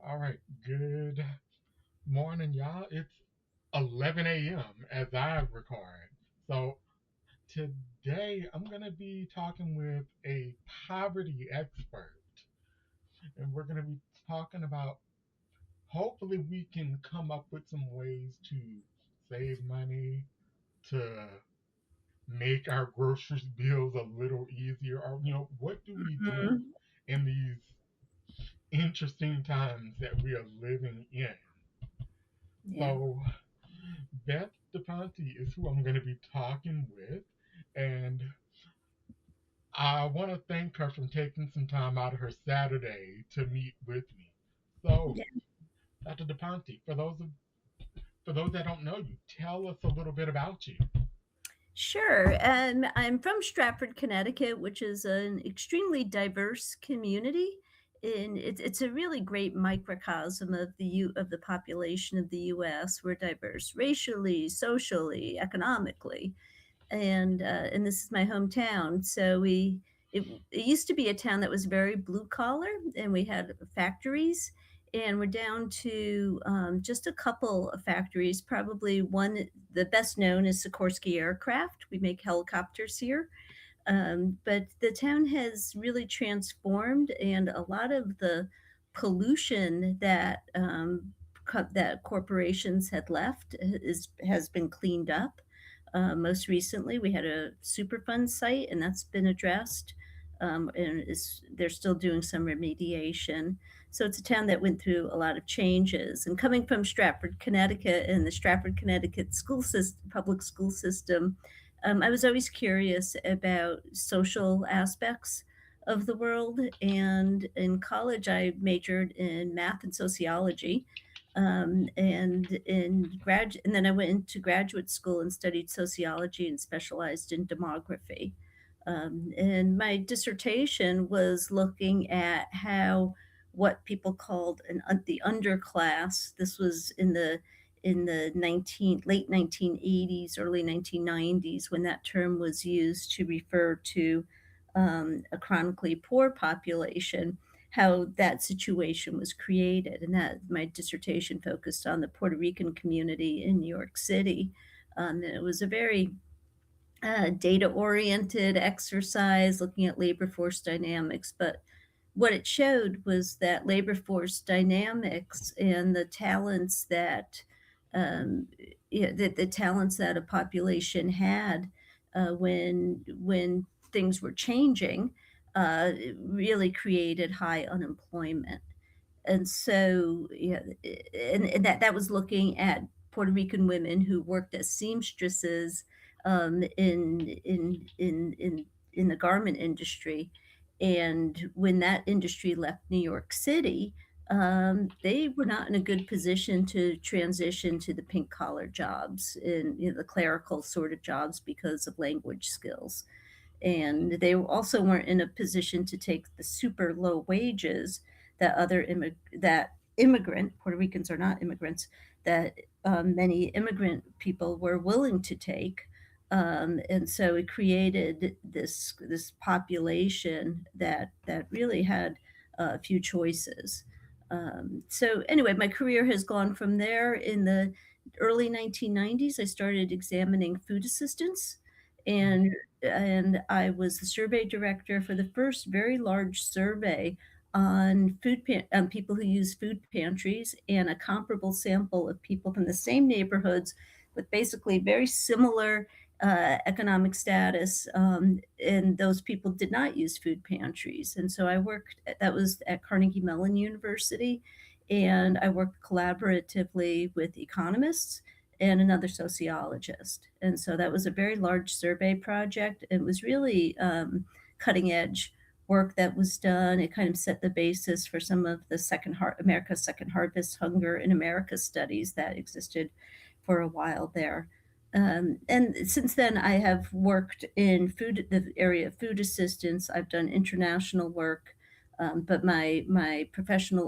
All right, good morning, y'all. It's 11 a.m. as I record. So today I'm going to be talking with a poverty expert, and we're going to be talking about hopefully we can come up with some ways to save money, to make our groceries bills a little easier, or what do we do Mhm. in these interesting times that we are living in? Yeah. So Beth DePonte is who I'm going to be talking with, and I want to thank her for taking some time out of her Saturday to meet with me. So, Yeah. Dr. DePonte, for those that don't know you, tell us a little bit about you. Sure. I'm from Stratford, Connecticut, which is an extremely diverse community. And it's a really great microcosm of the population of the U.S. We're diverse racially, socially, economically, and this is my hometown. So it used to be a town that was very blue collar, and we had factories, and we're down to just a couple of factories. Probably one, the best known is Sikorsky Aircraft. We make helicopters here, but the town has really transformed, and a lot of the pollution that corporations had left has been cleaned up. Most recently, we had a Superfund site, and that's been addressed. They're still doing some remediation. So it's a town that went through a lot of changes. And coming from Stratford, Connecticut, and the Stratford, Connecticut public school system, I was always curious about social aspects of the world. And in college, I majored in math and sociology. And then I went into graduate school and studied sociology and specialized in demography. And my dissertation was looking at how what people called the underclass. This was in the late 1980s, early 1990s, when that term was used to refer to a chronically poor population, how that situation was created. And that my dissertation focused on the Puerto Rican community in New York City. And it was a very data oriented exercise looking at labor force dynamics. But what it showed was that labor force dynamics and the talents um, the talents that a population had when things were changing really created high unemployment. And so, yeah, and that was looking at Puerto Rican women who worked as seamstresses in the garment industry. And when that industry left New York City, they were not in a good position to transition to the pink collar jobs and the clerical sort of jobs because of language skills. And they also weren't in a position to take the super low wages that immigrant Puerto Ricans are not immigrants, that many immigrant people were willing to take. And so it created this population that really had a few choices. So anyway, my career has gone from there. In the early 1990s, I started examining food assistance, and and I was the survey director for the first very large survey on people who use food pantries, and a comparable sample of people from the same neighborhoods with basically very similar economic status, and those people did not use food pantries. And so that was at Carnegie Mellon University, and I worked collaboratively with economists and another sociologist. And so that was a very large survey project. It was really cutting edge work that was done. It kind of set the basis for some of the America's Second Harvest Hunger in America studies that existed for a while there. And since then, I have worked in the area of food assistance. I've done international work, but a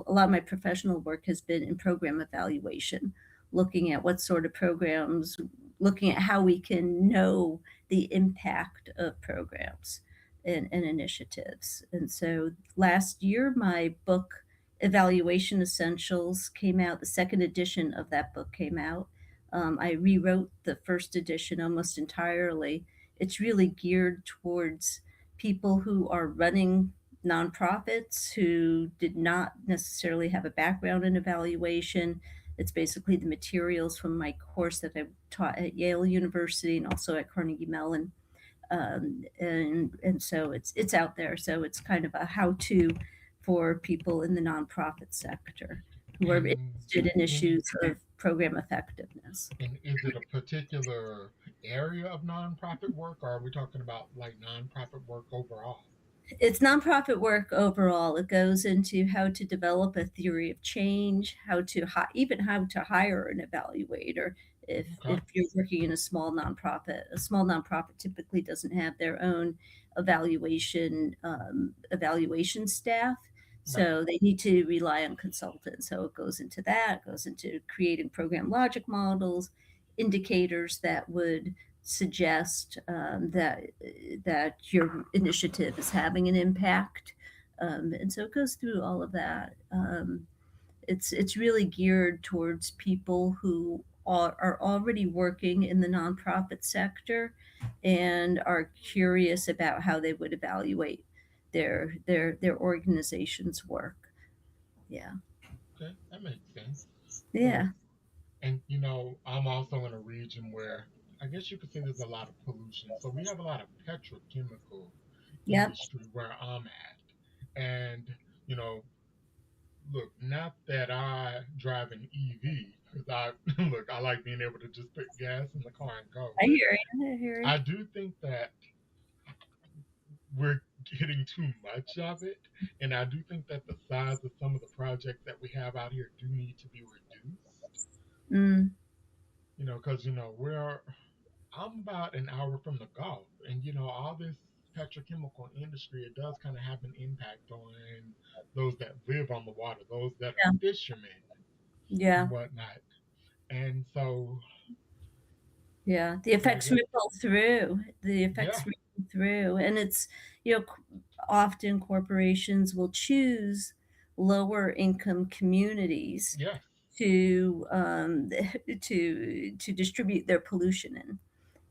lot of my professional work has been in program evaluation, looking at what sort of programs, looking at how we can know the impact of programs and initiatives. And so last year, my book Evaluation Essentials came out. The second edition of that book came out. I rewrote the first edition almost entirely. It's really geared towards people who are running nonprofits who did not necessarily have a background in evaluation. It's basically the materials from my course that I taught at Yale University and also at Carnegie Mellon. And so it's out there. So it's kind of a how-to for people in the nonprofit sector who are And interested in in issues of program effectiveness. and is it a particular area of nonprofit work, or are we talking about like nonprofit work overall? It's nonprofit work overall. It goes into how to develop a theory of change, how to even how to hire an evaluator. If Okay. you're working in a small nonprofit typically doesn't have their own evaluation staff, Right. so they need to rely on consultants. So it goes into that. It goes into creating program logic models, indicators that would suggest that your initiative is having an impact. And so it goes through all of that. It's really geared towards people who are already working in the nonprofit sector and are curious about how they would evaluate their organization's work. Yeah. Okay, that makes sense. So, Yeah. and I'm also in a region where I guess you could say there's a lot of pollution. So we have a lot of petrochemical Yep. industry where I'm at. And, you know, look, not that I drive an EV, because look, I like being able to just put gas in the car and go, I but hear you. I hear you. I do think that we're getting too much of it. And I do think that the size of some of the projects that we have out here do need to be reduced. Mm, Because, I'm about an hour from the Gulf, and all this petrochemical industry, it does kind of have an impact on those that live on the water, those that are yeah. fishermen and Yeah. whatnot. And so, Yeah, the I effects guess, ripple through. The yeah, effects ripple through, and it's, often corporations will choose lower income communities yes, to, to distribute their pollution in.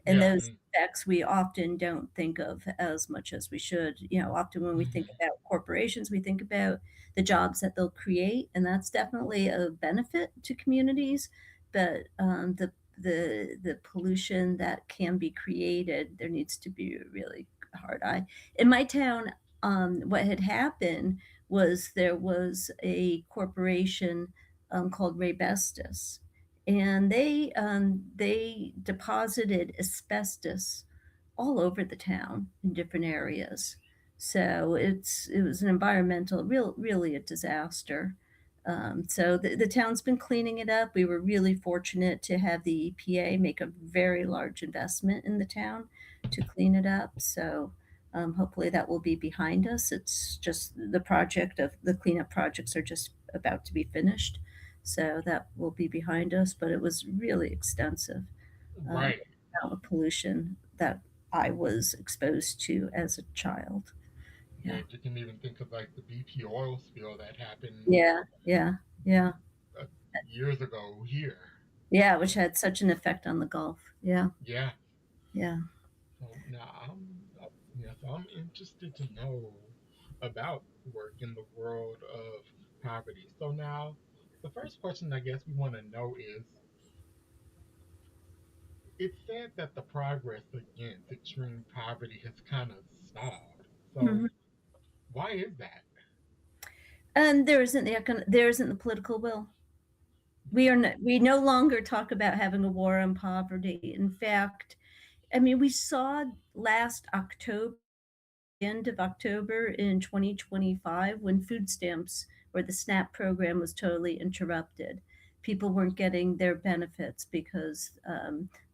And yeah, those effects we often don't think of as much as we should. Often when we think mhm, about corporations, we think about the jobs that they'll create, and that's definitely a benefit to communities. But the pollution that can be created, there needs to be a really hard eye. In my town, what had happened was there was a corporation called Raybestos, and they deposited asbestos all over the town in different areas. So it was an environmental, really a disaster. So the town's been cleaning it up. We were really fortunate to have the EPA make a very large investment in the town to clean it up. So hopefully that will be behind us. It's just the cleanup projects are just about to be finished. So that will be behind us, but it was really extensive, right. amount of pollution that I was exposed to as a child. Yeah. And you can even think of like the BP oil spill that happened Yeah, yeah, yeah, uh, years ago here. yeah, which had such an effect on the Gulf. Yeah, Yeah. yeah. So now I'm interested to know about work in the world of poverty. So now, the first question I guess we want to know is: it's said that the progress against extreme poverty has kind of stalled. So Mhm. why is that? And there isn't the political will. We no longer talk about having a war on poverty. In fact, I mean, we saw last October, end of October in 2025, when food stamps or the SNAP program was totally interrupted. People weren't getting their benefits because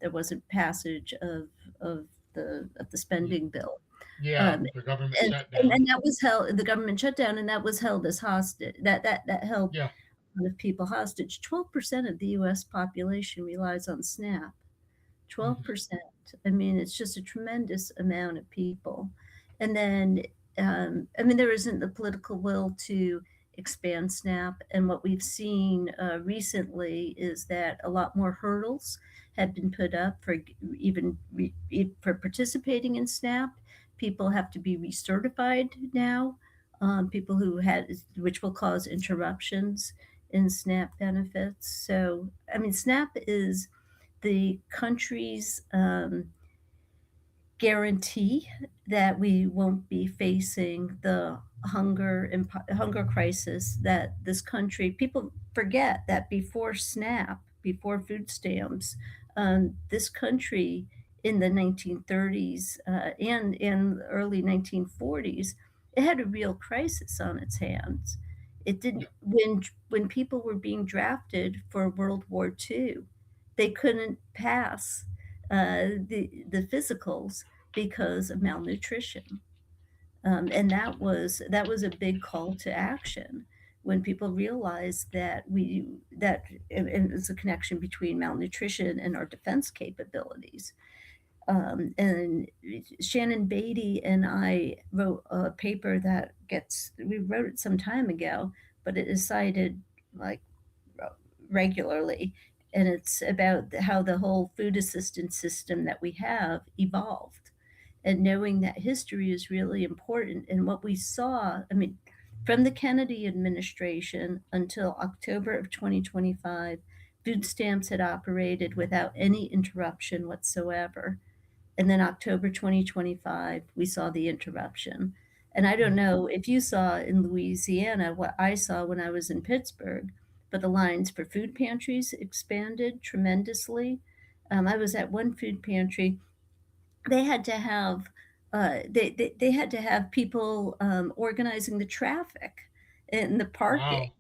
there wasn't passage of the Y- spending bill. Yeah, Um, the government and, shutdown. and that was held. The government shut down, and that was held as hostage. That held Yeah. a lot of people hostage. 12% of the U.S. population relies on SNAP. Hmm. 12%. I mean, it's just a tremendous amount of people. And then, I mean, there isn't the political will to expand SNAP. And what we've seen recently is that a lot more hurdles have been put up for even for participating in SNAP. People have to be recertified now. People who had, which will cause interruptions in SNAP benefits. So, I mean, SNAP is the country's guarantee that we won't be facing the hunger crisis that this country, people forget that before SNAP, before food stamps, this country in the 1930s and early 1940s, it had a real crisis on its hands. It didn't Yeah. when people were being drafted for World War II, they couldn't pass the physicals because of malnutrition. And that was a big call to action when people realized and it's a connection between malnutrition and our defense capabilities. And Shannon Beatty and I wrote a paper we wrote it some time ago, but it is cited like regularly. And it's about how the whole food assistance system that we have evolved. And knowing that history is really important. And what we saw, I mean, from the Kennedy administration until October of 2025, food stamps had operated without any interruption whatsoever. And then October 2025, we saw the interruption. And I don't Mm. know if you saw in Louisiana what I saw when I was in Pittsburgh, but the lines for food pantries expanded tremendously. I was at one food pantry. They had to have they had to have people organizing the traffic and the parking. Wow.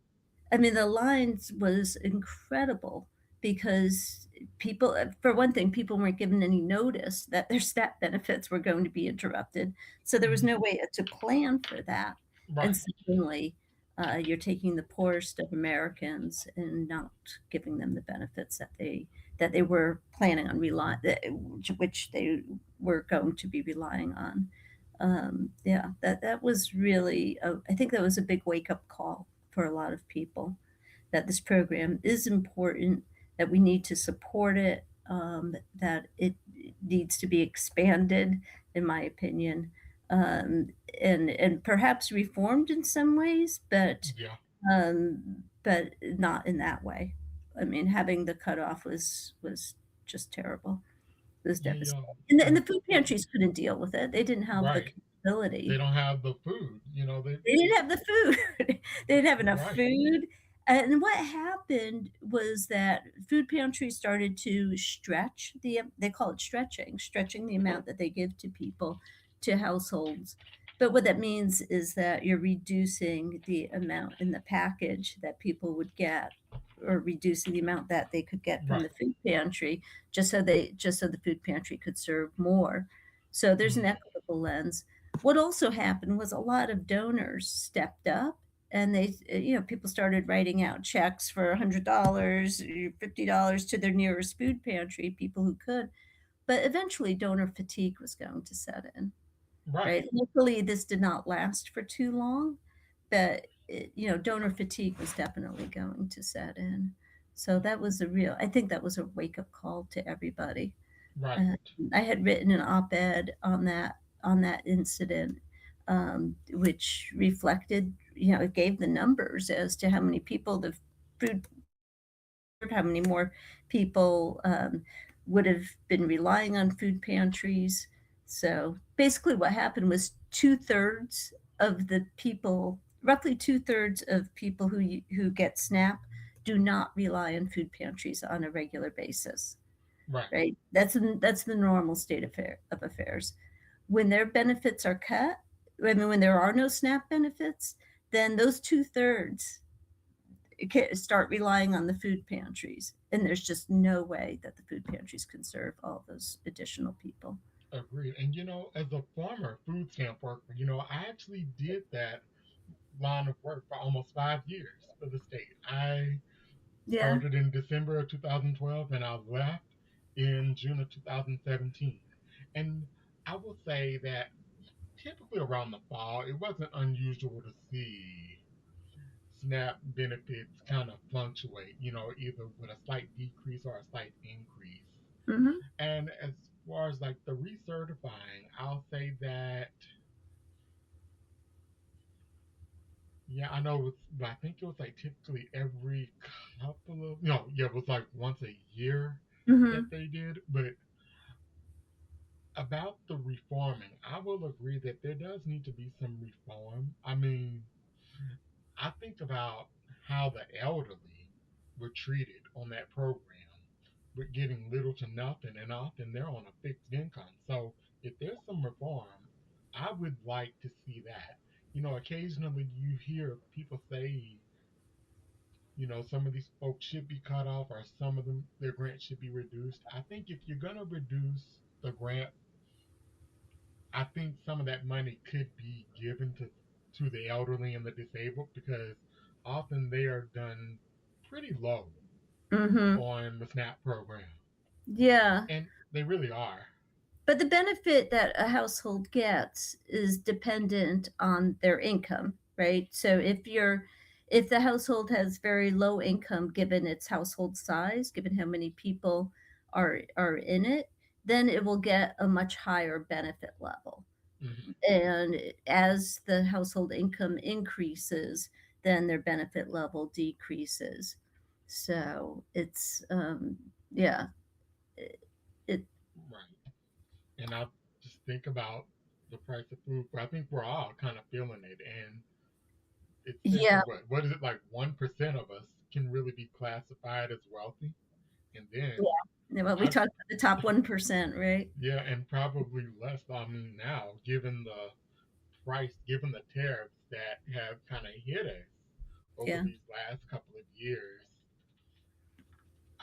I mean, the lines was incredible because for one thing, people weren't given any notice that their SNAP benefits were going to be interrupted. So there was Mhm. no way to plan for that. And Right. secondly, you're taking the poorest of Americans and not giving them the benefits that they were planning on which they were going to be relying on. Yeah, that was really, I think that was a big wake up call for a lot of people that this program is important, that we need to support it, that it needs to be expanded, in my opinion, and perhaps reformed in some ways, Yeah. but not in that way. I mean, having the cutoff was just terrible. It was Yeah. Yeah. devastating. And the food Unfortunately, pantries couldn't deal with it. They didn't have the right. They capability. don't have the food. They didn't have the food. They didn't have enough Right. food. And what happened was that food pantries started to they call it stretching the amount that they give to people, to households. But what that means is that you're reducing the amount in the package that people would get, or reducing the amount that they could get from Right. the food pantry, just so the food pantry could serve more. So there's an Mm. equitable lens. What also happened was a lot of donors stepped up, and people started writing out checks for $100, $50 to their nearest food pantry, people who could. But eventually, donor fatigue was going to set in, Right. right? Luckily, this did not last for too long, but donor fatigue was definitely going to set in. So I think that was a wake up call to everybody. Right. Uh, I had written an op-ed on that incident, which reflected, it gave the numbers as to how many people the food, how many more people would have been relying on food pantries. So basically, what happened was roughly two-thirds of people who get SNAP do not rely on food pantries on a regular basis, Right. right? That's the normal state of affairs. When their benefits are cut, I mean, when there are no SNAP benefits, then those two-thirds start relying on the food pantries, and there's just no way that the food pantries can serve all those additional people. Agreed. And as a former food stamp worker, I actually did that line of work for almost 5 years for the state. I Yeah, started in December of 2012 and I left in June of 2017. And I will say that typically around the fall, it wasn't unusual to see SNAP benefits kind of fluctuate, either with a slight decrease or a slight increase. Hmm. And as far as like the recertifying, I'll say that, yeah, I know it's, but I think it was like typically every couple of, no, yeah, it was like once a year that Hmm. they did. But about the reforming, I will agree that there does need to be some reform. I mean, I think about how the elderly were treated on that program with getting little to nothing, and often they're on a fixed income. So if there's some reform, I would like to see that. Occasionally you hear people say, some of these folks should be cut off or some of them, their grant should be reduced. I think if you're going to reduce the grant, I think some of that money could be given to the elderly and the disabled because often they are done pretty low Hmm. on the SNAP program, Yeah. and they really are. But the benefit that a household gets is dependent on their income, right? So if the household has very low income given its household size, given how many people are in it, then it will get a much higher benefit level. Hmm. And as the household income increases, then their benefit level decreases. So it's yeah, it Right. And I just think about the price of food. I think we're all kind of feeling it, and it says yeah. that what is it, like 1% of us can really be classified as wealthy, and then Yeah, well, we I talked about the top 1%, right? yeah, and probably less. I mean, now given the price, given the tariffs that have kind of hit us over Yeah. these last couple of years,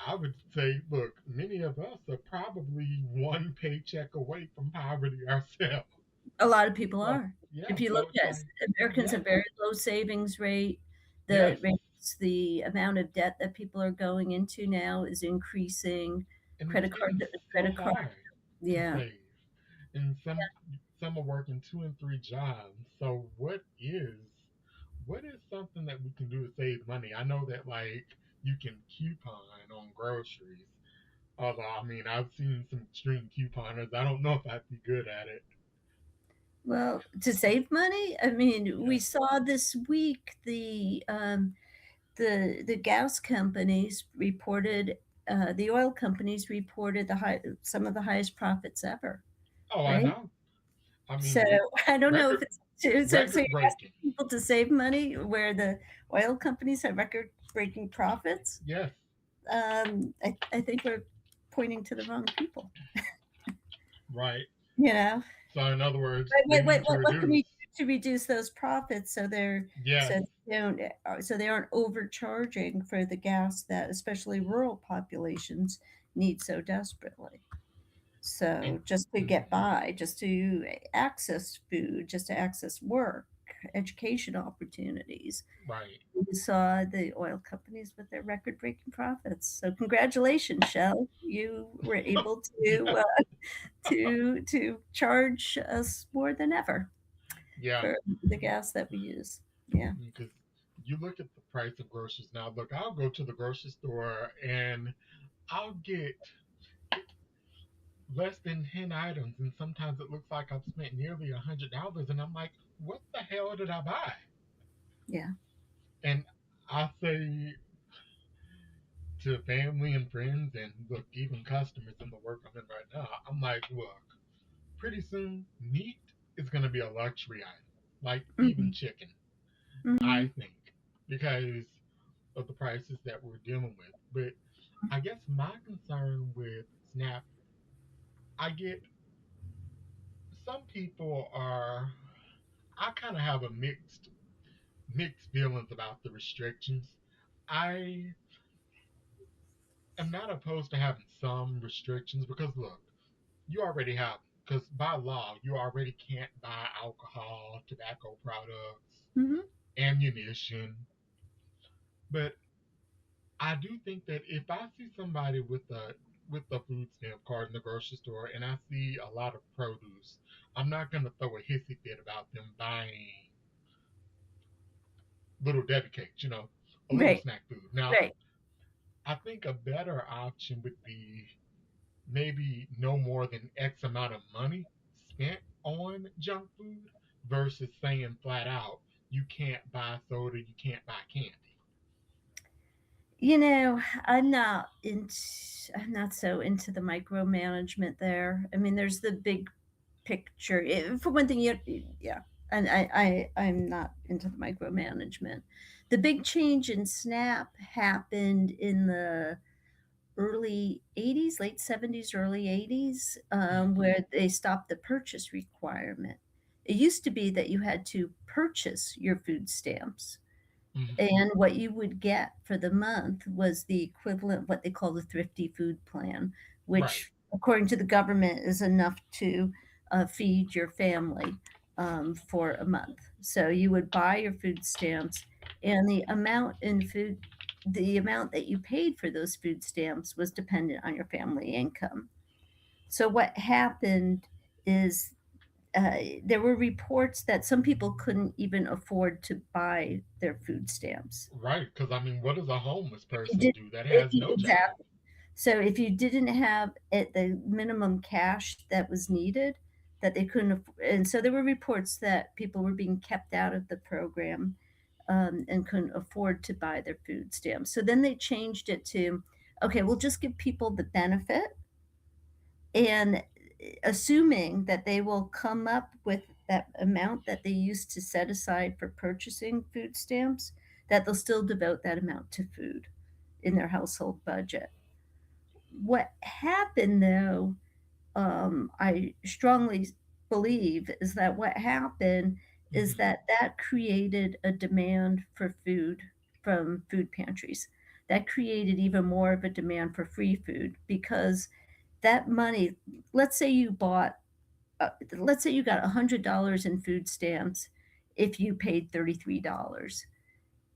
I would say, look, many of us are probably one paycheck away from poverty ourselves. A lot of people So are. yeah, If you look so it's at like Americans have yes, very low savings rate. yes, The amount of debt that people are going into now is increasing. and it's Credit card getting so credit card. hard to Yeah. save, and some are working 2 and 3 jobs. So what is something that we can do to save money? I know that like you can coupon on groceries. Although I mean I've seen some extreme couponers. I don't know if I'd be good at it. Well, to save money, I mean, we Yeah. saw this week the gas companies reported the oil companies reported some of the highest profits ever, Oh, I right? know. I So mean, I don't know if record it's so record you're asking breaking. people to save money where the oil companies have record-breaking profits. Yes. I think we're pointing to the wrong people. Right. You know, So in other words, they need to what can we reduce. do to reduce those profits so Yes. so they aren't overcharging for the gas that especially rural populations need so desperately. And So just to mhm, get by, just to access food, just to access work, education opportunities. right. We saw the oil companies with their record-breaking profits. So congratulations, Shell. You were able Yeah. to charge us more than ever Yeah. for the gas that we use. Yeah. Because you look at the price of groceries now. Look, I'll go to the grocery store and I'll get less than 10 items, and sometimes it looks like I've spent nearly $100, and I'm like, what the hell did I buy? Yeah. And I say to family and friends, and look, even customers in the work I'm in right now, I'm like, look, pretty soon meat is going to be a luxury item, like even Hmm. chicken, I Hmm. think, because of the prices that we're dealing with. But I guess my concern with SNAP, I get some people are, I kind of have a mixed feelings about the restrictions. I am not opposed to having some restrictions because look, you already have, because by law you already can't buy alcohol, tobacco products, Hmm. ammunition. But I do think that if I see somebody with a food stamp card in the grocery store and I see a lot of produce, I'm not gonna throw a hissy fit about them little Debbie cakes, a little Right, snack food. Now, right. I think a better option would be maybe no more than X amount of money spent on junk food versus saying flat out, you can't buy soda, you can't buy candy. You know, I'm not into I'm not so into the micromanagement there. I mean, there's the big picture. For one thing, yeah, and I'm not into the micromanagement. The big change in SNAP happened in the early 80s, late 70s, early 80s, Mm-hmm. where they stopped the purchase requirement. It used to be that you had to purchase your food stamps, Mm-hmm. and what you would get for the month was the equivalent, what they call the Thrifty Food Plan, Right. which, according to the government, is enough to feed your family for a month. So you would buy your food stamps, and the amount that you paid for those food stamps was dependent on your family income. So what happened is there were reports that some people couldn't even afford to buy their food stamps. Right. Because, I mean, what does a homeless If you person did, do that if has you, no job? exactly. So if you didn't have the minimum cash that was needed, that they couldn't, and so there were reports that people were being kept out of the program and couldn't afford to buy their food stamps. So then they changed it to, okay, we'll just give people the benefit, and assuming that they will come up with that amount that they used to set aside for purchasing food stamps, that they'll still devote that amount to food in their household budget. What happened though, I strongly believe, is that what happened is Mm-hmm. that created a demand for food from food pantries. That created even more of a demand for free food because that money, let's say you bought, let's say you got $100 in food stamps if you paid $33.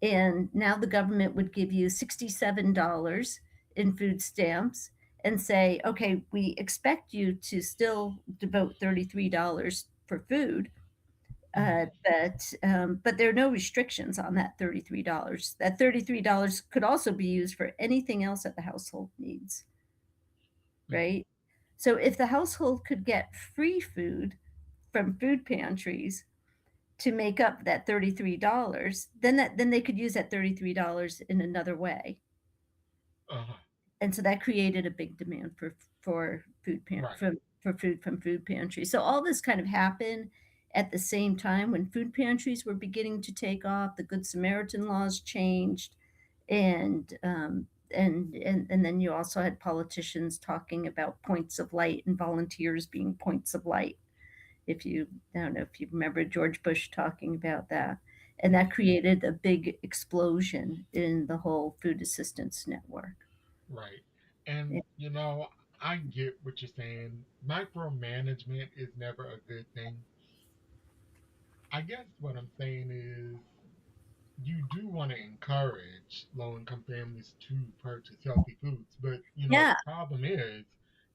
And now the government would give you $67 in food stamps and say, okay, we expect you to still devote $33 for food. Mm-hmm. But there are no restrictions on that $33. That $33 could also be used for anything else that the household needs, Mm-hmm. right? So if the household could get free food from food pantries to make up that $33, then they could use that $33 in another way. Uh-huh. And so that created a big demand for Right. for food from food pantries. So all this kind of happened at the same time when food pantries were beginning to take off. The Good Samaritan laws changed, and then you also had politicians talking about points of light and volunteers being points of light. If you, I don't know if you remember George Bush talking about that. And that Mm-hmm. created a big explosion in the whole food assistance network. Right. Yeah. And, I get what you're saying. Micromanagement is never a good thing. I guess what I'm saying is you do want to encourage low income families to purchase healthy foods, but Yeah. the problem is,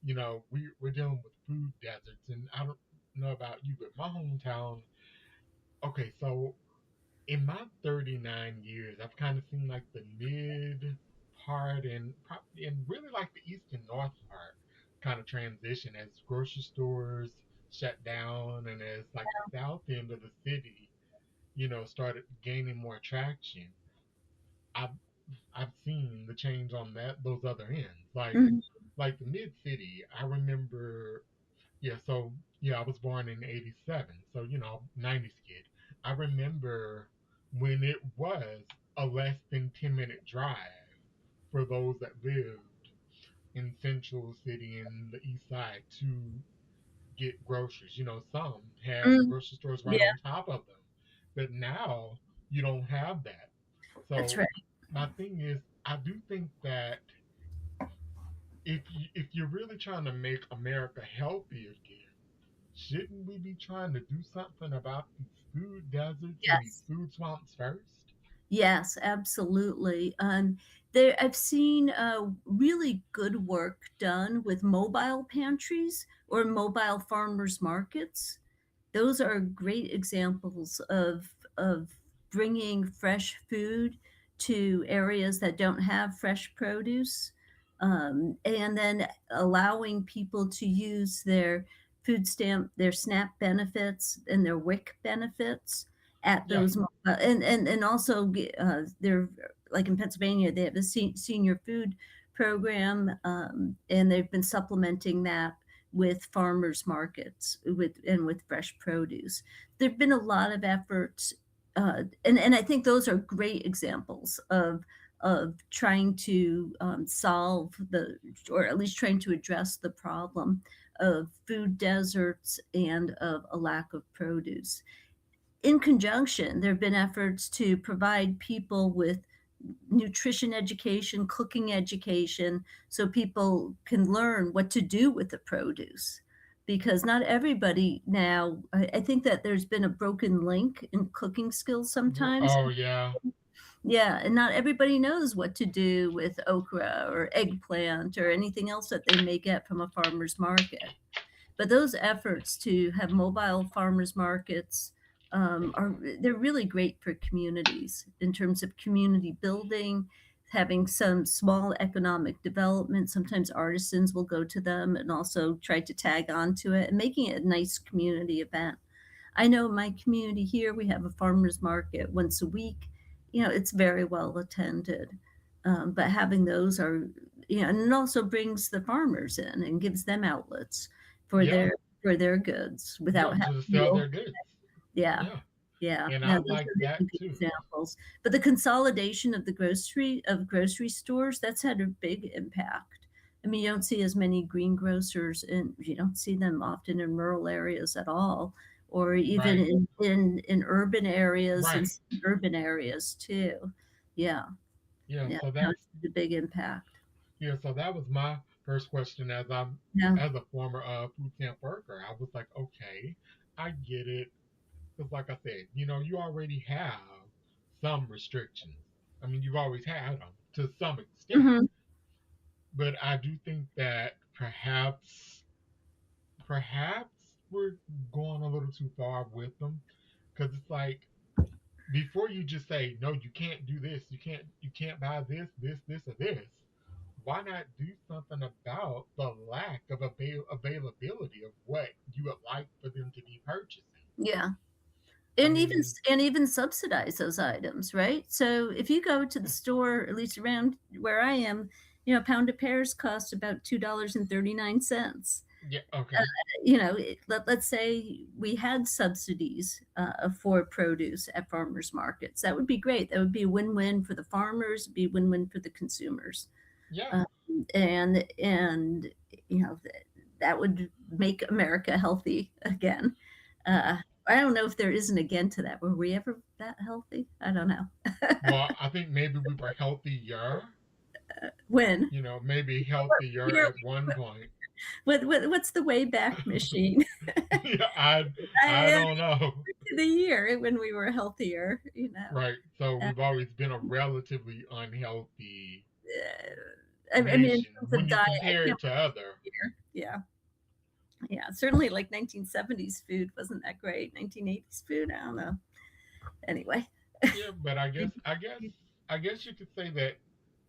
we're dealing with food deserts, and I don't know about you, but my hometown. Okay, so in my 39 years, I've kind of seen like the mid part and really like the east and north part kind of transition as grocery stores shut down and as like the south end of the city, started gaining more traction. I've I've seen the change on those other ends. Mhm. Like the mid city, I remember. Yeah, so yeah, I was born in '87, so 90s kid. I remember when it was a less than 10-minute drive for those that lived in Central City and the East Side to get groceries. Some had Mm, grocery stores right yeah, on top of them, but now you don't have that. that's So right. my thing is, I do think that if you're really trying to make America healthy again, shouldn't we be trying to do something about these food deserts and these Yes. food swamps first? Yes, absolutely. There, I've seen really good work done with mobile pantries or mobile farmers markets. Those are great examples of bringing fresh food to areas that don't have fresh produce, and then allowing people to use their their SNAP benefits and their WIC benefits at Yeah. those, and also, they're like in Pennsylvania, they have a senior food program, and they've been supplementing that with farmers markets with fresh produce. There've been a lot of efforts, and I think those are great examples of trying to, solve the or at least trying to address the problem of food deserts and of a lack of produce. In conjunction, there have been efforts to provide people with nutrition education, cooking education, so people can learn what to do with the produce. Because not everybody now, I think that there's been a broken link in cooking skills sometimes. Oh yeah. Yeah, and not everybody knows what to do with okra or eggplant or anything else that they may get from a farmer's market. But those efforts to have mobile farmers markets, they're really great for communities in terms of community building, having some small economic development. Sometimes artisans will go to them and also try to tag on to it and making it a nice community event. I know in my community here, we have a farmer's market once a week. It's very well attended. But having those are, and it also brings the farmers in and gives them outlets for Yeah. their goods Yeah. without having To to be sell over. their goods. Yeah, Yeah. yeah. And No, I those like are that really good too. examples. But the consolidation of the grocery stores, that's had a big impact. I mean, you don't see as many greengrocers, and you don't see them often in rural areas at all, or even Right. in urban areas and Right. suburban areas too. Yeah, Yeah. yeah. So No, that's it's a big impact. yeah. So that was my first question Yeah. as a former food stamp worker. I was like, okay, I get it. Because like I said, you already have some restrictions. I mean, you've always had them to some extent. Mhm. But I do think that perhaps we're going a little too far with them because it's like before you just say no, you can't do this, you can't buy this or this. Why not do something about the lack of availability of what you would like for them to be purchasing? Yeah. I And mean, even subsidize those items, right? So if you go to the store, at least around where I am, a pound of pears costs about $2.39. yeah, okay, Let's say we had subsidies for produce at farmers markets. That would be great. That would be a win-win for the farmers, be a win-win for the consumers. yeah, Um, and that would make America healthy again. Uh, I don't know if there is an again to that. Were we ever that healthy? I don't know. well, I think maybe we were healthier, When? maybe healthier Year, at one point. what's the Wayback Machine? Yeah, I I, don't know. the year when we were healthier. Right. So Uh, we've always been a relatively unhealthy I mean, in nation terms when of you diet, I compare can't it to other. year. Yeah. Yeah. Certainly like 1970s food wasn't that great. 1980s food, I don't know. Anyway. Yeah, but I guess you could say that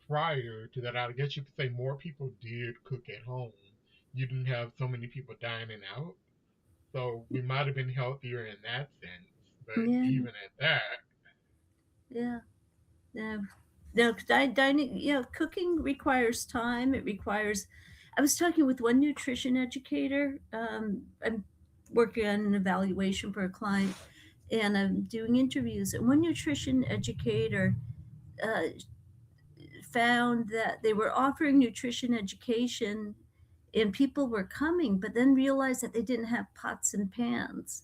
prior to that, I guess you could say more people did cook at home. You didn't have so many people dining out, so we might have been healthier in that sense. But Yeah. even at that, Yeah. No, no, 'cause dining, cooking requires time. It requires. I was talking with one nutrition educator. I'm working on an evaluation for a client, and I'm doing interviews. And one nutrition educator uh, found that they were offering nutrition education, and people were coming, but then realized that they didn't have pots and pans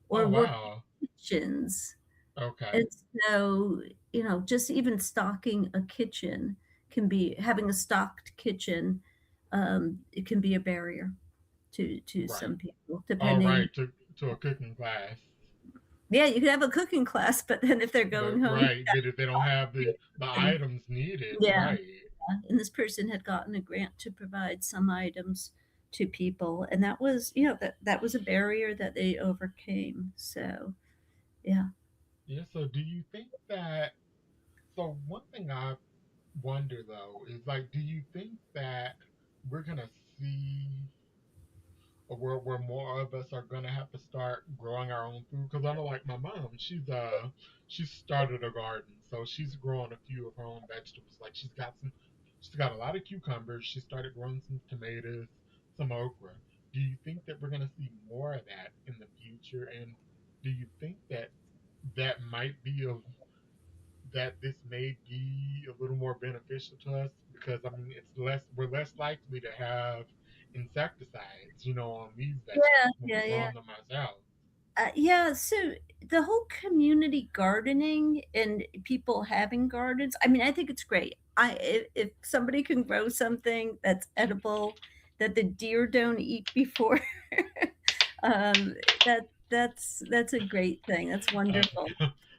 or oh working wow, kitchens. okay, And so, just even stocking a kitchen can be having a stocked kitchen, it can be a barrier to right, some people, all depending. right, to a cooking class. Yeah, you could have a cooking class, but then if they're But going home, right, but if they don't have the and items needed, yeah, right? and this person had gotten a grant to provide some items to people, and that was, that was a barrier that they overcame. So, yeah. Yeah, so do you think that so one thing I wonder though is like do you think that we're gonna see a world where more of us are gonna have to start growing our own food? Because I know, like my mom, she's started a garden, so she's growing a few of her own vegetables. Like she's got a lot of cucumbers. She started growing some tomatoes, some okra. Do you think that we're gonna see more of that in the future? And do you think that that might be a that this may be a little more beneficial to us because I mean it's less we're less likely to have insecticides, on these Yeah, vegetables when we're yeah, yeah. growing them ourselves. Yeah, so the whole community gardening and people having gardens, I mean, I think it's great. If somebody can grow something that's edible that the deer don't eat before, um, that's a great thing. That's Uh, wonderful.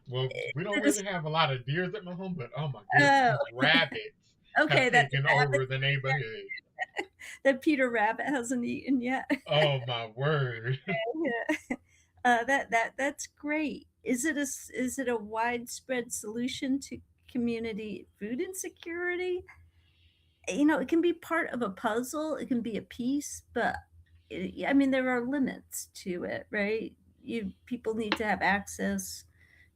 well, we don't This- really have a lot of deers at my home, but oh my goodness, Oh, these rabbits have okay, that taken rabbit over the neighborhood. that Peter Rabbit hasn't eaten yet. Oh my word. Yeah. That's great. Is it a widespread solution to community food insecurity? It can be part of a puzzle, it can be a piece, but I mean, there are limits to it, right? People need to have access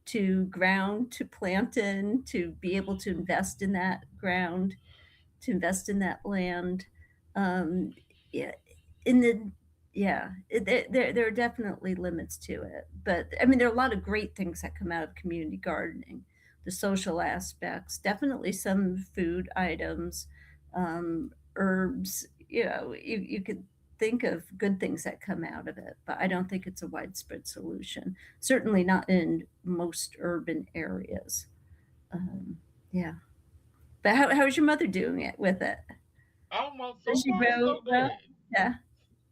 to ground to plant in, to be able to invest in that ground, to invest in that land. Um, yeah, in the yeah, there are definitely limits to it. But I mean, there are a lot of great things that come out of community gardening. The social aspects, definitely some food items, herbs. You could think of good things that come out of it, but I don't think it's a widespread solution. Certainly not in most urban areas. Um, yeah. But how's your mother doing it with it? Almost Does so she far grow so well? good. Yeah.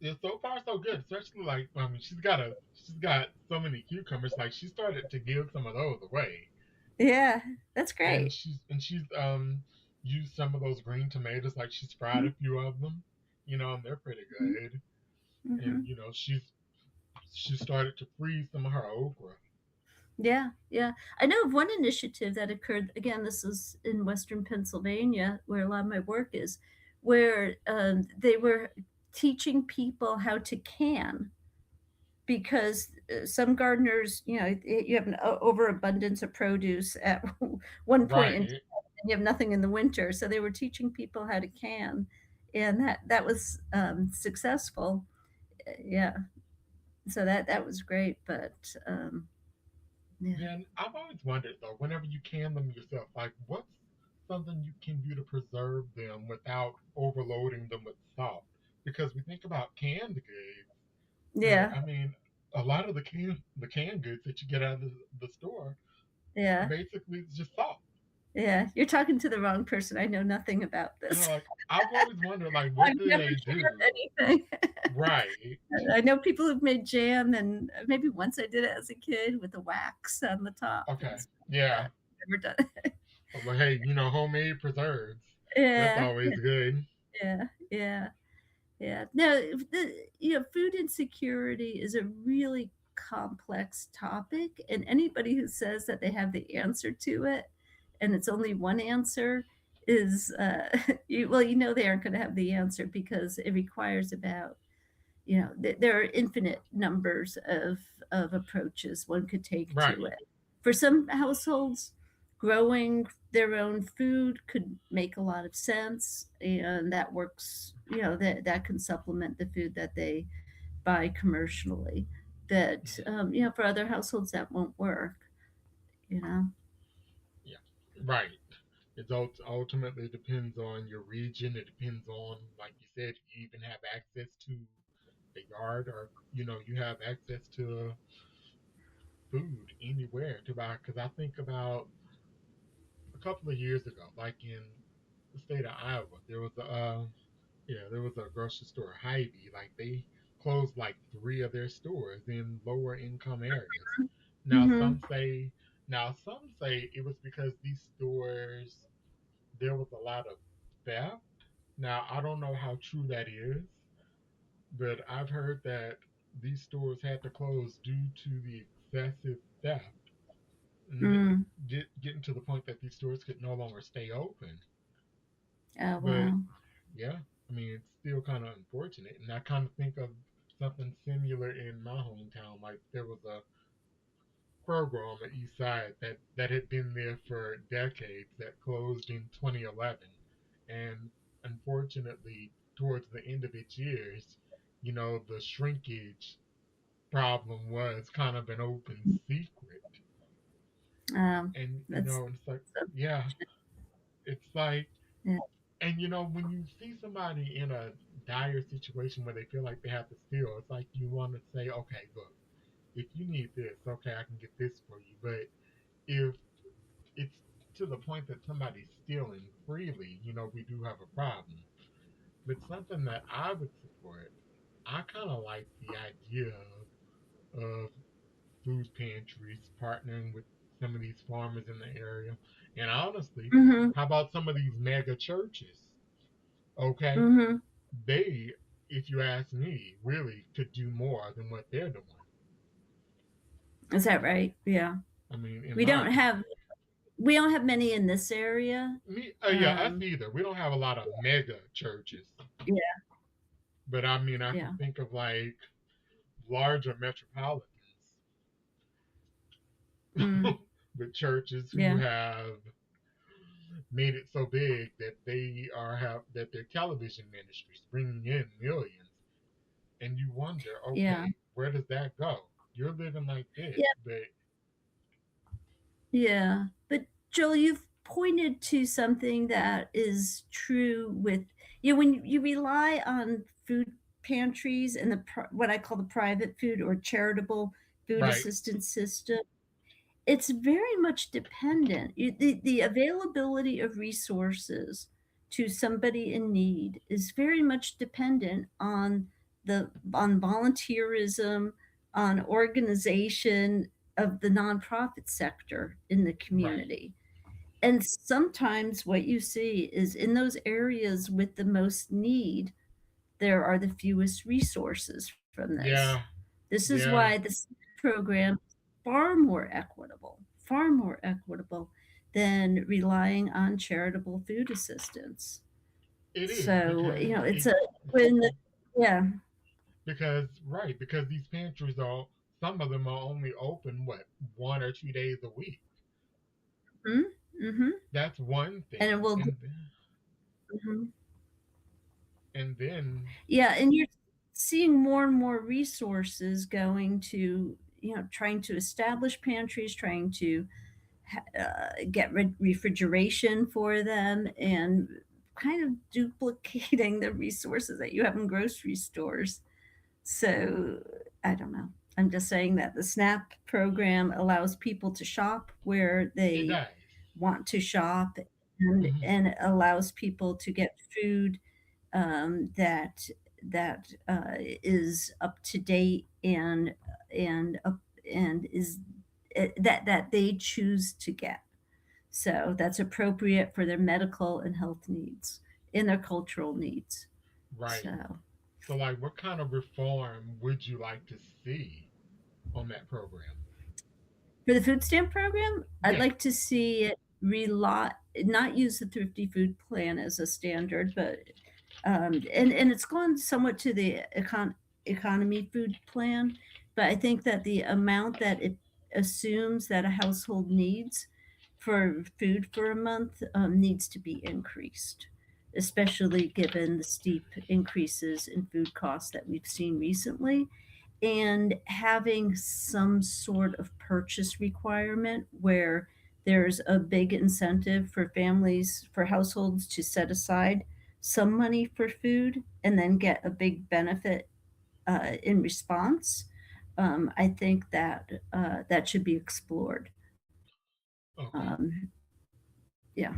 Yeah, so far so good. Especially like I mean she's got so many cucumbers, like she started to give some of those away. Yeah, that's And great. she's used some of those green tomatoes, like she's fried Mhm, a few of them, and they're pretty mhm, good. And mhm. she started to freeze some of her okra. Yeah, yeah. I know of one initiative that occurred, again, this is in Western Pennsylvania, where a lot of my work is, where, they were teaching people how to can because, some gardeners, you have an o overabundance of produce at one point in time, Right. and you have nothing in the winter, so they were teaching people how to can, and that was, successful. Yeah, so that was great, but, yeah. Yeah, and I've always wondered though, whenever you can them yourself, like what's something you can do to preserve them without overloading them with salt? Because we think about canned goods, but Yeah, I mean, a lot of the canned goods that you get out of the store are yeah, basically just salt. yeah, you're talking to the wrong person, I know nothing about this. Like I've always wondered, like, what I've do never they canned do? anything. Right. I know people who've made jam, and maybe once I did it as a kid with the wax on the top and Okay. stuff like Yeah. that. Never done it. But hey, homemade preserves. That's Yeah, always good. yeah, yeah, yeah. No, food insecurity is a really complex topic, and anybody who says that they have the answer to it, and it's only one answer, is, they aren't gonna have the answer because it requires about there are infinite numbers of approaches one could take to Right. it. For some households, growing their own food could make a lot of sense, and that works. That can supplement the food that they buy commercially. But for other households, that won't work. You know. Yeah. Right. Ultimately depends on your region. It depends on, like you said, you even have access to a yard or, you have access to food anywhere to buy. Because I think about a couple of years ago, like in the state of Iowa, there was a grocery store, Hy-Vee. Like they closed like three of their stores in lower income areas. Now Hmm. some say now some say it was because these stores there was a lot of theft. Now I don't know how true that is, but I've heard that these stores had to close due to the excessive theft. Mm. getting to the point that these stores could no longer stay open. Oh, But wow. yeah, I mean, it's still kind of unfortunate. And I kind of think of something similar in my hometown. Like there was a Kroger on the east side that had been there for decades that closed in 2011. And unfortunately, towards the end of its years, the shrinkage problem was kind of an open secret. And, That's it's like, so yeah, it's like, yeah. and when you see somebody in a dire situation where they feel like they have to steal, it's like you want to say, okay, look, if you need this, okay, I can get this for you. But if it's to the point that somebody's stealing freely, we do have a problem. But something that I would support, I kind of like the idea of food pantries partnering with some of these farmers in the area. And honestly, Mhm, how about some of these mega churches? Okay, mhm. they, if you ask me, really could do more than what they're doing. Is that right? Yeah. I mean, in We my don't opinion. have we don't have many in this area. Yeah, us Um, either. We don't have a lot of mega churches, yeah, but I mean, I can yeah. think of like larger metropolitans Mm, with churches who yeah, have made it so big that they are have that their television ministries bringing in millions, and you wonder, yeah. okay, where does that go? You're living like this, Yeah, but yeah. But Joel, you've pointed to something that is true with when you rely on food pantries and what I call the private food or charitable food right, assistance system. It's very much dependent. The availability of resources to somebody in need is very much dependent on volunteerism, on organization of the nonprofit sector in the right, community. And sometimes what you see is in those areas with the most need, there are the fewest resources from this. yeah, This is yeah, why this program is far more equitable than relying on charitable food assistance. it is So, because it's a when the, yeah. because these pantries are, some of them are only open what, 1 or 2 days a week. Mhm, mhm, That's one and it thing, will and mhm. then Yeah, and you're seeing more and more resources going to, trying to establish pantries, trying to get refrigeration for them and kind of duplicating the resources that you have in grocery stores. So I don't know. I'm just saying that the SNAP program allows people to shop where it they does. want to shop Hmm. and it allows people to get food that is up to date and up and is that they choose to get. So that's appropriate for their medical and health needs and their cultural needs. Right. So So, like, what kind of reform would you like to see on that program? for the food stamp program, I'd Yeah. like to see it rely not use the thrifty food plan as a standard, but and it's gone somewhat to the economy food plan, but I think that the amount that it assumes that a household needs for food for a month needs to be increased, especially given the steep increases in food costs that we've seen recently and having some sort of purchase requirement where there's a big incentive for families, for households to set aside some money for food and then get a big benefit in response. I think that that should be explored. Okay. Um, yeah,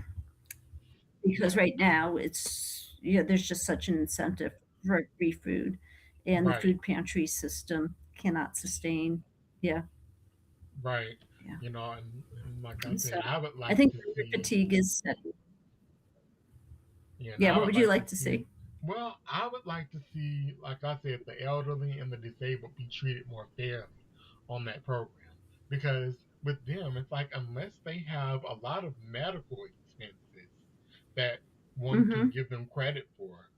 because Yeah. right now there's just such an incentive for free food, and the Right. food pantry system cannot sustain. Yeah, Right. yeah. And like I And so said, I would I like think to voter see. fatigue is setting. Yeah, and Yeah, I what would would you like to like to see. see? Well, I would like to see, like I said, the elderly and the disabled be treated more fairly on that program, because with them, it's like unless they have a lot of medical expenses that one can Mhm. give them credit for,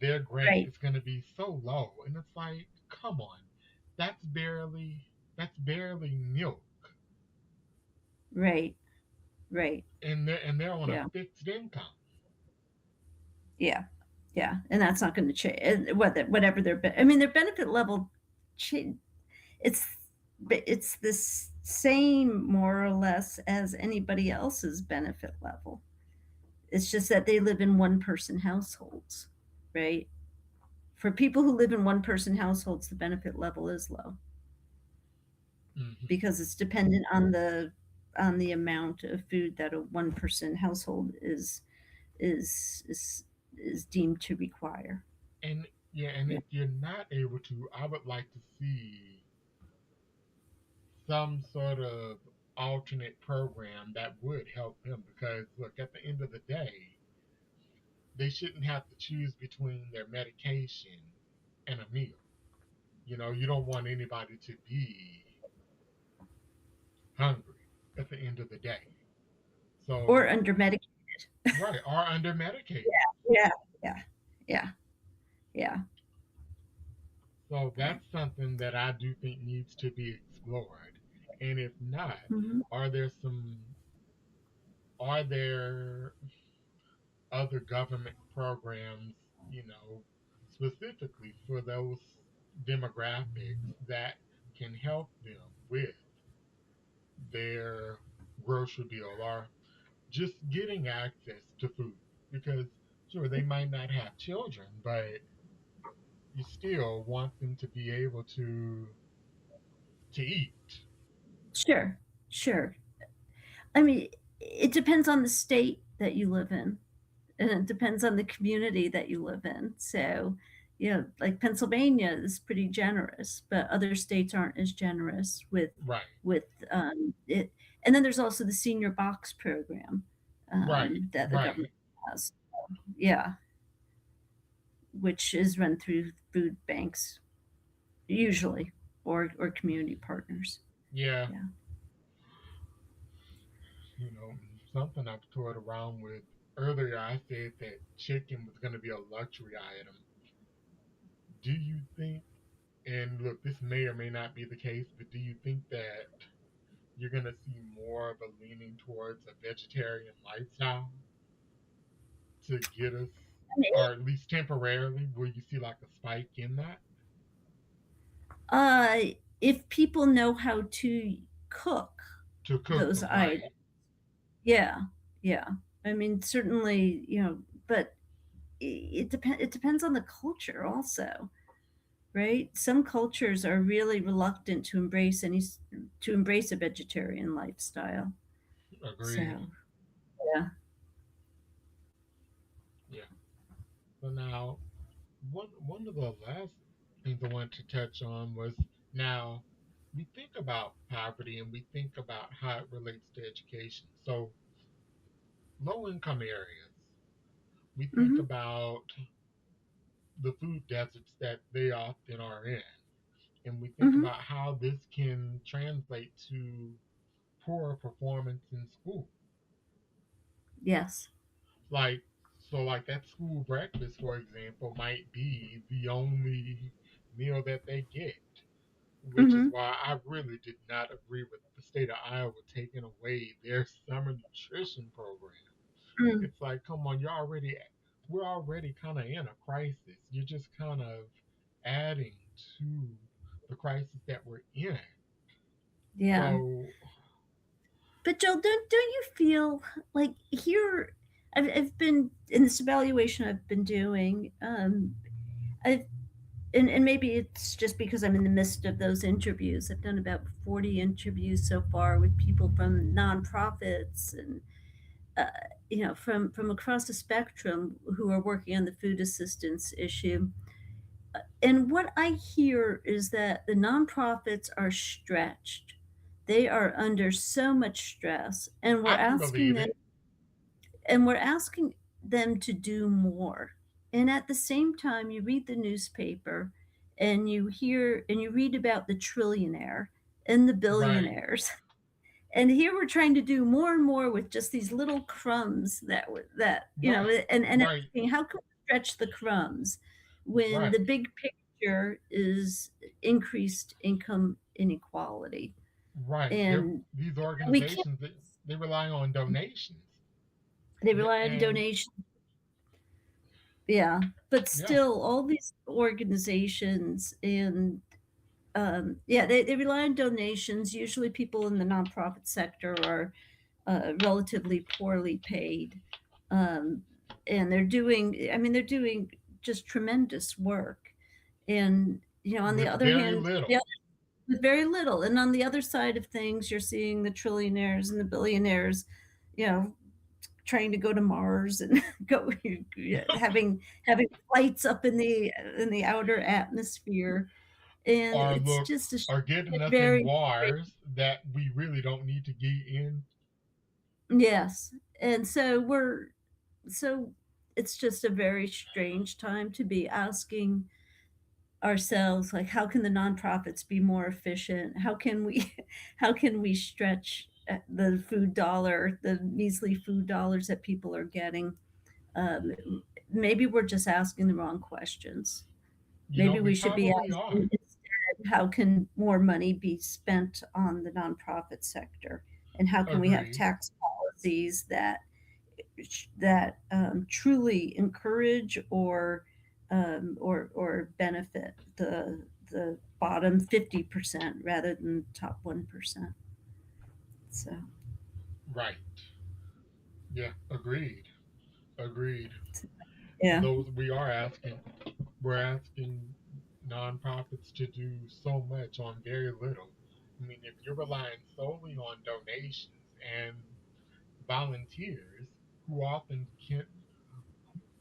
their grant Right, is going to be so low, and it's like, come on, that's barely that's barely milk, right, right. and they're on a Yeah, fixed income. yeah, yeah, and that's not gonna change. Whatever I mean, their benefit level cha it's it's the same more or less as anybody else's benefit level. It's just that they live in one-person households, right? For people who live in one-person households, the benefit level is low Hmm. because it's dependent on the amount of food that a one-person household is is is deemed to require. And yeah, and Yeah. if you're not able to, I would like to see some sort of alternate program that would help them, because look, at the end of the day, they shouldn't have to choose between their medication and a meal. You don't want anybody to be hungry at the end of the day. Or So, under medicated. right, or under medicated. Yeah, yeah, yeah, yeah. So that's something that I do think needs to be explored. And if not, Mhm. are there some are there other government programs, you know, specifically for those demographics that can help them with their grocery bill, or just getting access to food? Because sure, they might not have children, but you still want them to be able to eat. Sure, sure. I mean, it depends on the state that you live in, and it depends on the community that you live in. So, like Pennsylvania is pretty generous, but other states aren't as generous Right, with it. And then there's also the senior box program right, that the right. government has. Yeah, which is run through food banks usually, or community partners. Yeah, Yeah. something I've toyed around with earlier. I said that chicken was going to be a luxury item. Do you think, and look, this may or may not be the case, but do you think that you're going to see more of a leaning towards a vegetarian lifestyle to get us, I mean, or at least temporarily, will you see like a spike in that? uh, if people know how to cook To cook those them items, right. yeah, yeah. I mean, certainly, but it depends on the culture also, right? Some cultures are really reluctant to embrace a vegetarian lifestyle. Agreed. So, yeah. Yeah. So now, one of the last things I wanted to touch on was, now we think about poverty and we think about how it relates to education. So low income areas, we think Mhm. about the food deserts that they often are in, and we think Mhm. about how this can translate to poor performance in school. Yes. Like, so like that school breakfast, for example, might be the only meal that they get, which is Mhm. why I really did not agree with the state of Iowa taking away their summer nutrition program. Mm. It's like, come on, we're already kind of in a crisis. You're just kind of adding to the crisis that we're in. Yeah. So, But Joel, don't you feel like here I've been in this evaluation I've been doing, I've and maybe it's just because I'm in the midst of those interviews. I've done about 40 interviews so far with people from nonprofits and uh, from across the spectrum who are working on the food assistance issue. And what I hear is that the nonprofits are stretched. They are under so much stress, I can believe it. and we're asking them to do more. And at the same time, you read the newspaper and you read about the trillionaire and the Right. billionaires. and here we're trying to do more and more with just these little crumbs that, Right. and Right. asking how can we stretch the crumbs when Right. the big picture is increased income inequality, Right. and These we can't. organizations, they rely on donations. They rely on And donations. Yeah, but yeah, still, all these organizations and yeah, they rely on donations. Usually, people in the nonprofit sector are relatively poorly paid, um, and they're doing just tremendous work. And on the with other very hand, little. with very little. And on the other side of things, you're seeing the trillionaires and the billionaires, you know, trying to go to Mars and go having flights up in the outer atmosphere, and Or it's look, just are getting us in very wars that we really don't need to get in. yes, and so it's just a very strange time to be asking ourselves, like, how can the nonprofits be more efficient? How can we how can we stretch the food dollar, the measly food dollars that people are getting? Maybe we're just asking the wrong questions. Maybe We we should be probably are. asking instead, how can more money be spent on the nonprofit sector? And how can we have Agreed. tax policies that truly encourage or benefit the bottom 50% rather than top 1%. So Right. Yeah, agreed. Agreed. yeah. Those we are asking. We're asking nonprofits to do so much on very little. I mean, if you're relying solely on donations and volunteers who often can't,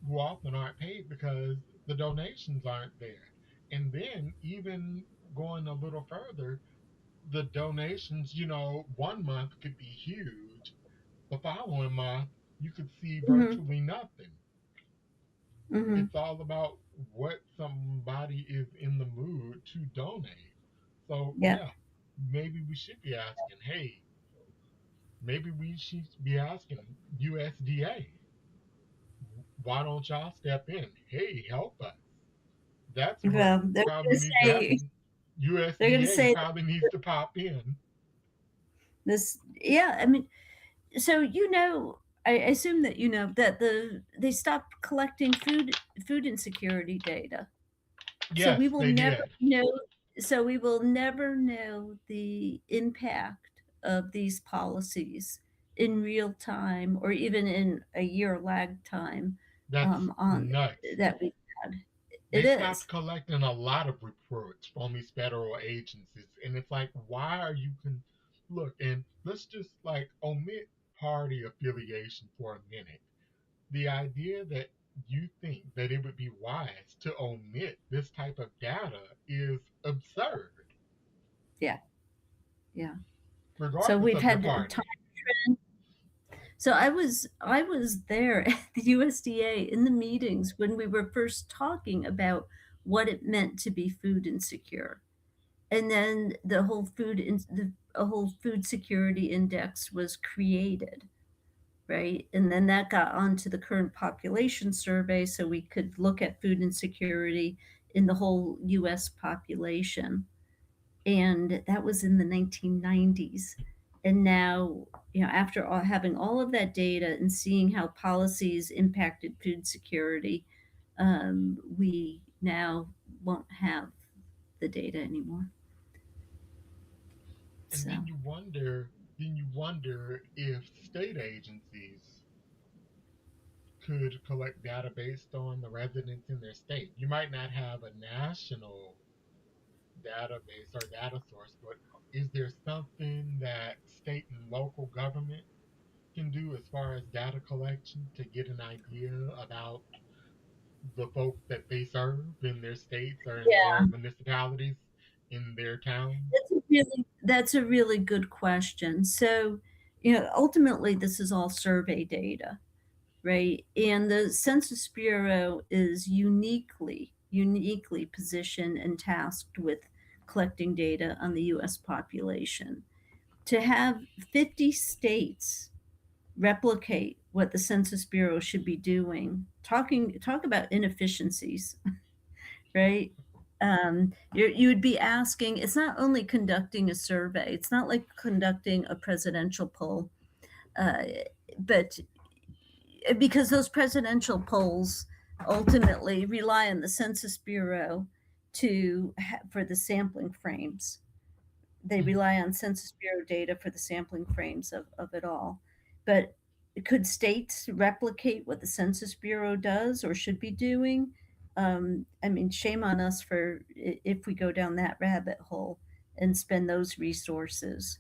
who often aren't paid because the donations aren't there. And then even going a little further, the donations, one month could be huge. The following month, you could see Hmm. virtually nothing. Hmm. It's all about what somebody is in the mood to donate. So, Yeah. yeah, maybe we should be asking, hey, maybe we should be asking USDA, why don't y'all step in? Hey, help us. That's what Well, probably needs to happen. they're going to USDA say probably needs to pop in. this. Yeah, I mean, so I assume that that they stopped collecting food insecurity data. So Yes, we will they never did. know so we will never know the impact of these policies in real time or even in a year lag time, That's on nuts. that we had. It They stopped is. collecting a lot of reports from these federal agencies, and it's like, why are you look? And let's just like omit party affiliation for a minute. The idea that you think that it would be wise to omit this type of data is absurd, Yeah, yeah. So regardless we've of your had party. time. So I was there at the USDA in the meetings when we were first talking about what it meant to be food insecure. And then a whole food security index was created, right? And then that got onto the current population survey so we could look at food insecurity in the whole US population. And that was in the 1990s. And now, after having all of that data and seeing how policies impacted food security, we now won't have the data anymore. And So, then you wonder if state agencies could collect data based on the residents in their state. You might not have a national database or data source, but is there something that state and local government can do as far as data collection to get an idea about the folks that they serve in their states or in yeah, their municipalities, in their towns? that's a really good question. So, ultimately, this is all survey data, right? And the Census Bureau is uniquely positioned and tasked with collecting data on the US population. to have 50 states replicate what the Census Bureau should be doing, talk about inefficiencies, right? You would be asking, it's not only conducting a survey, it's not like conducting a presidential poll, uh, but because those presidential polls ultimately rely on the Census Bureau for the sampling frames. They Mhm. rely on Census Bureau data for the sampling frames of it all. But could states replicate what the Census Bureau does or should be doing? I mean, shame on us for if we go down that rabbit hole and spend those resources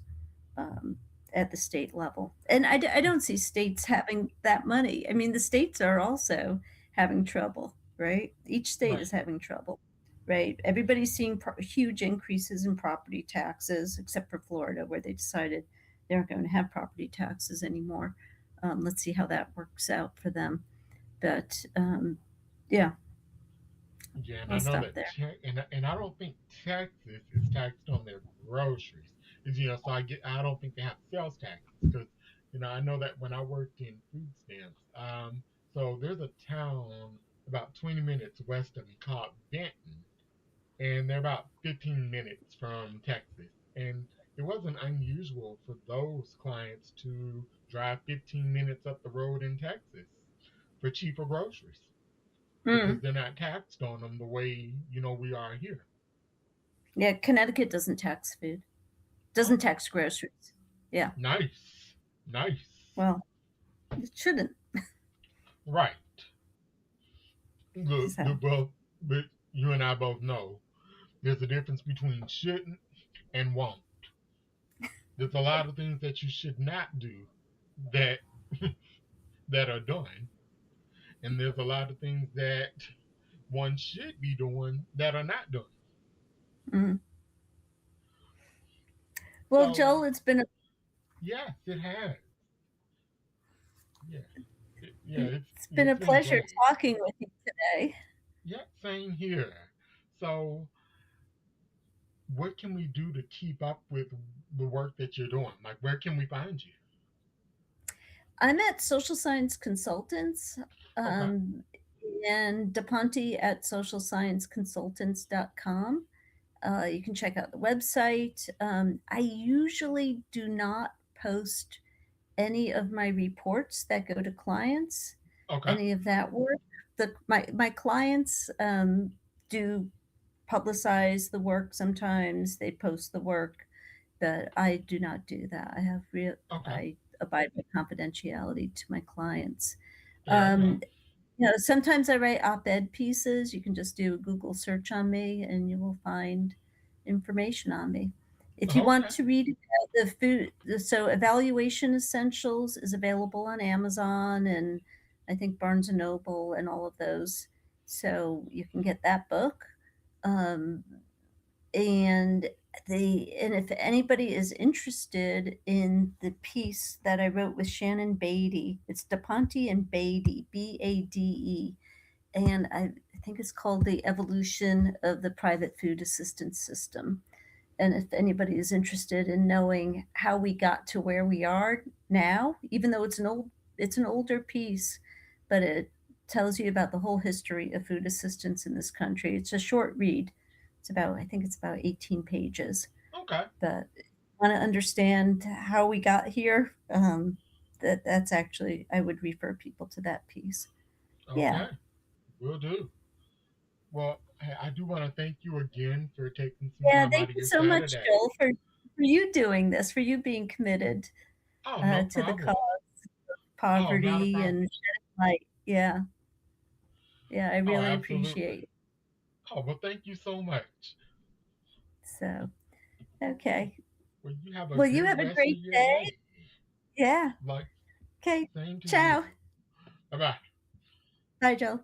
um, at the state level. And I don't see states having that money. I mean, the states are also having trouble, right? Each state Right. is having trouble, right? Everybody's seeing huge increases in property taxes, except for Florida, where they decided they aren't going to have property taxes anymore. Let's see how that works out for them. But yeah, Yeah, and I'll I know stop that, there. and I don't think Texas is taxed on their groceries. So I don't think they have sales taxes because, I know that when I worked in food stamps, so there's a town about 20 minutes west of me called Benton, and they're about 15 minutes from Texas, and it wasn't unusual for those clients to drive 15 minutes up the road in Texas for cheaper groceries because Mm. they're not taxed on them the way we are here. Yeah, Connecticut doesn't tax food, doesn't Okay, tax groceries. Yeah, nice, nice, well, it shouldn't. right. So. But you and I both know there's a difference between shouldn't and won't. There's a lot of things that you should not do that that are done, and there's a lot of things that one should be doing that are not done. Mm. Well, So Joel, yes, it has. Yeah, yeah, it's been it's a been pleasure great. talking with you today. Yeah, same here. So what can we do to keep up with the work that you're doing? Like, where can we find you? I'm at Social Science Consultants, Okay. um, and DePonte at socialscienceconsultants.com. You can check out the website. I usually do not post any of my reports that go to clients, Okay. any of that work. My clients do publicize the work sometimes. They post the work, but I do not do that. Okay. I abide by confidentiality to my clients. Fair enough. Um, sometimes I write op-ed pieces. You can just do a Google search on me and you will find information on me. If you want Okay. to read about the so Evaluation Essentials is available on Amazon and I think Barnes and Noble and all of those. So you can get that book. Um, and and if anybody is interested in the piece that I wrote with Shannon Beatty, it's DePonte and Beatty, Bade, and I think it's called The Evolution of the Private Food Assistance System. And if anybody is interested in knowing how we got to where we are now, even though it's an older piece, but it tells you about the whole history of food assistance in this country. It's a short read. I think it's about 18 pages. Okay. But if you want to understand how we got here, that's actually, I would refer people to that piece. Yeah. Okay. Will do. Well, I do want to thank you again for taking some Yeah. time out Thank of you your so much, Saturday. Joel, for you doing this, for you being committed Oh, no to the cause problem. of Oh, not a poverty problem. and shedding light. Yeah. Yeah. I Oh, really absolutely. appreciate it. Oh, well, thank you so much. So, okay. Well, you have a Well, you good have a rest of great your day. day. Yeah. Like, Okay. same to you. Ciao. Bye bye. Bye, Joel.